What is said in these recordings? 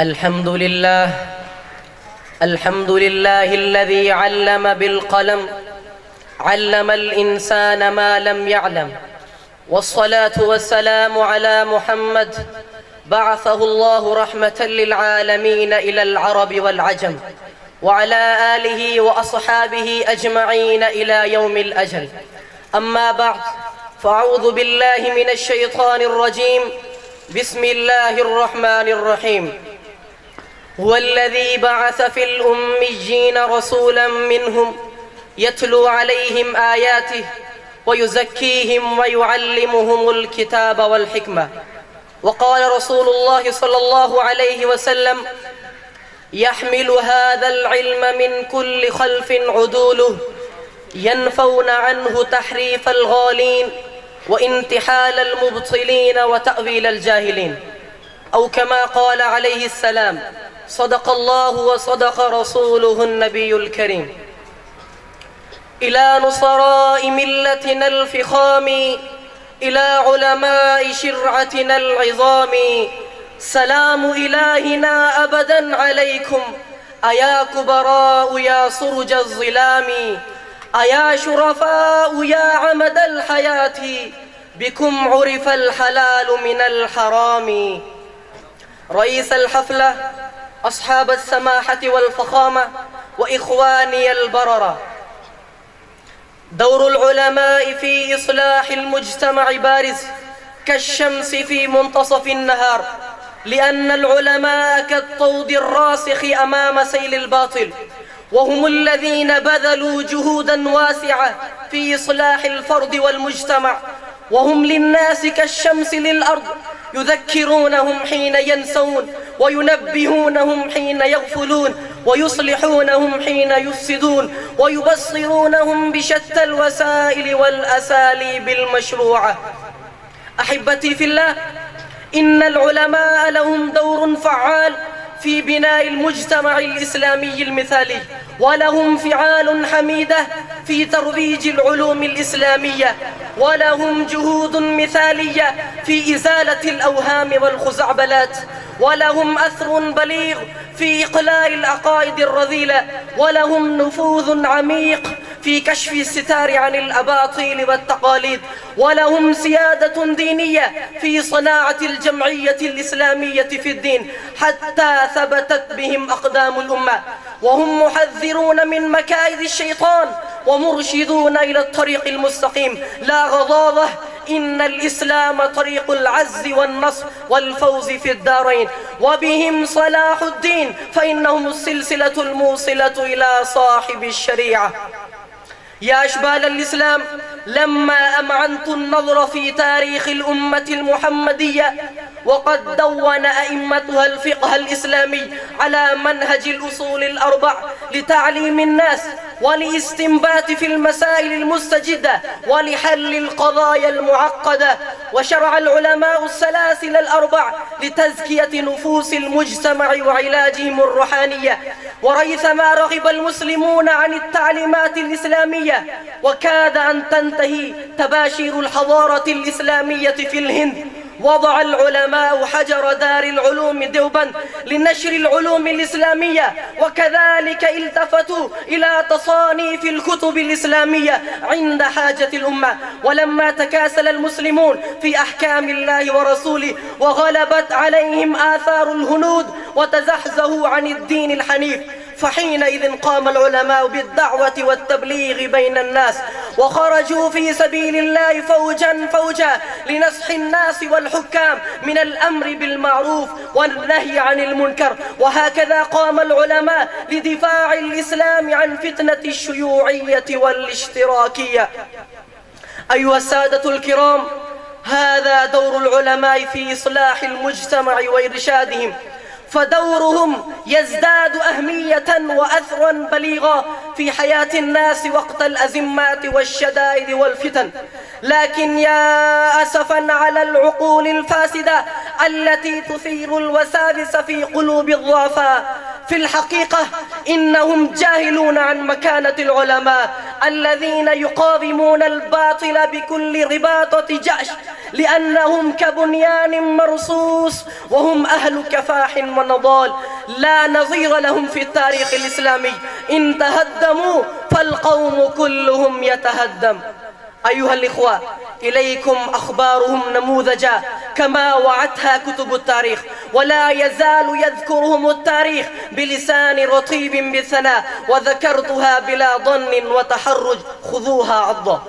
الحمد لله الذي علم بالقلم، علم الإنسان ما لم يعلم. والصلاة والسلام على محمد بعثه الله رحمة للعالمين إلى العرب والعجم، وعلى آله وأصحابه أجمعين إلى يوم الأجل. أما بعد، فأعوذ بالله من الشيطان الرجيم. بسم الله الرحمن الرحيم. هو الذي بعث في الأميين رسولا منهم يتلو عليهم آياته ويزكيهم ويعلمهم الكتاب والحكمة. وقال رسول الله صلى الله عليه وسلم: يحمل هذا العلم من كل خلف عدوله، ينفون عنه تحريف الغالين وانتحال المبطلين وتأويل الجاهلين، أو كما قال عليه السلام: صدق الله وصدق رسوله النبي الكريم. إلى نصراء ملتنا الفخام، إلى علماء شرعتنا العظام، سلام إلهنا أبدا عليكم، أيا كبراء يا سرج الظلام، أيا شرفاء يا عمد الحياة، بكم عرف الحلال من الحرام. رئيس الحفلة، أصحاب السماحة والفخامة، وإخواني البررة، دور العلماء في إصلاح المجتمع بارز كالشمس في منتصف النهار، لأن العلماء كالطود الراسخ أمام سيل الباطل، وهم الذين بذلوا جهودا واسعة في إصلاح الفرد والمجتمع، وهم للناس كالشمس للأرض، يذكرونهم حين ينسون، وينبهونهم حين يغفلون، ويصلحونهم حين يفسدون، ويبصرونهم بشتى الوسائل والأساليب المشروعة. أحبتي في الله، إن العلماء لهم دور فعال في بناء المجتمع الإسلامي المثالي، ولهم فعال حميدة في ترويج العلوم الإسلامية، ولهم جهود مثالية في إزالة الأوهام والخزعبلات، ولهم أثر بليغ في إقلاع العقائد الرذيلة، ولهم نفوذ عميق في كشف الستار عن الأباطيل والتقاليد، ولهم سيادة دينية في صناعة الجمعية الإسلامية في الدين حتى ثبتت بهم أقدام الأمة، وهم محذرون من مكائد الشيطان ومرشدون إلى الطريق المستقيم لا غضاضة. إن الإسلام طريق العز والنصر والفوز في الدارين، وبهم صلاح الدين، فإنهم السلسلة الموصلة إلى صاحب الشريعة. يا أشبال الإسلام، لما أمعنت النظر في تاريخ الأمة المحمدية، وقد دون أئمتها الفقه الإسلامي على منهج الأصول الأربع لتعليم الناس ولاستنبات في المسائل المستجدة ولحل القضايا المعقدة، وشرع العلماء السلاسل الأربع لتزكية نفوس المجتمع وعلاجهم الروحانية، وريثما رغب المسلمون عن التعليمات الإسلامية وكاد أن تنتهي تباشير الحضارة الإسلامية في الهند، وضع العلماء حجر دار العلوم دوبا لنشر العلوم الإسلامية، وكذلك التفتوا إلى تصانيف الكتب الإسلامية عند حاجة الأمة. ولما تكاسل المسلمون في أحكام الله ورسوله وغلبت عليهم آثار الهنود وتزحزحوا عن الدين الحنيف، فحينئذ قام العلماء بالدعوة والتبليغ بين الناس، وخرجوا في سبيل الله فوجا فوجا لنصح الناس والحكام من الأمر بالمعروف والنهي عن المنكر. وهكذا قام العلماء لدفاع الإسلام عن فتنة الشيوعية والاشتراكية. أيها السادة الكرام، هذا دور العلماء في إصلاح المجتمع وإرشادهم، فدورهم يزداد أهمية وأثرا بليغا في حياة الناس وقت الأزمات والشدائد والفتن. لكن يا أسفا على العقول الفاسدة التي تثير الوساوس في قلوب الضعفاء، في الحقيقة إنهم جاهلون عن مكانة العلماء الذين يقاومون الباطل بكل رباطة جأش لأنهم كبنيان مرصوص وهم أهل كفاح ونضال لا نظير لهم في التاريخ الإسلامي. إن تهدموا فالقوم كلهم يتهدم. أيها الإخوة، إليكم أخبارهم نموذجا كما وعتها كتب التاريخ، ولا يزال يذكرهم التاريخ بلسان رطيب بالثناء، وذكرتها بلا ضن وتحرج، خذوها عضا.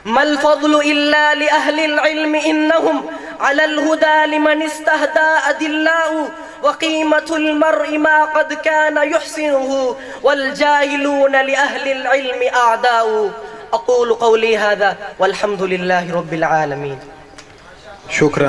ما الفضل إلا لأهل العلم إنهم على الهدى لمن استهدى أدلاء، وقيمة المرء ما قد كان يحسنه، والجاهلون لأهل العلم أعداء. أقول قولي هذا والحمد لله رب العالمين. شكرا.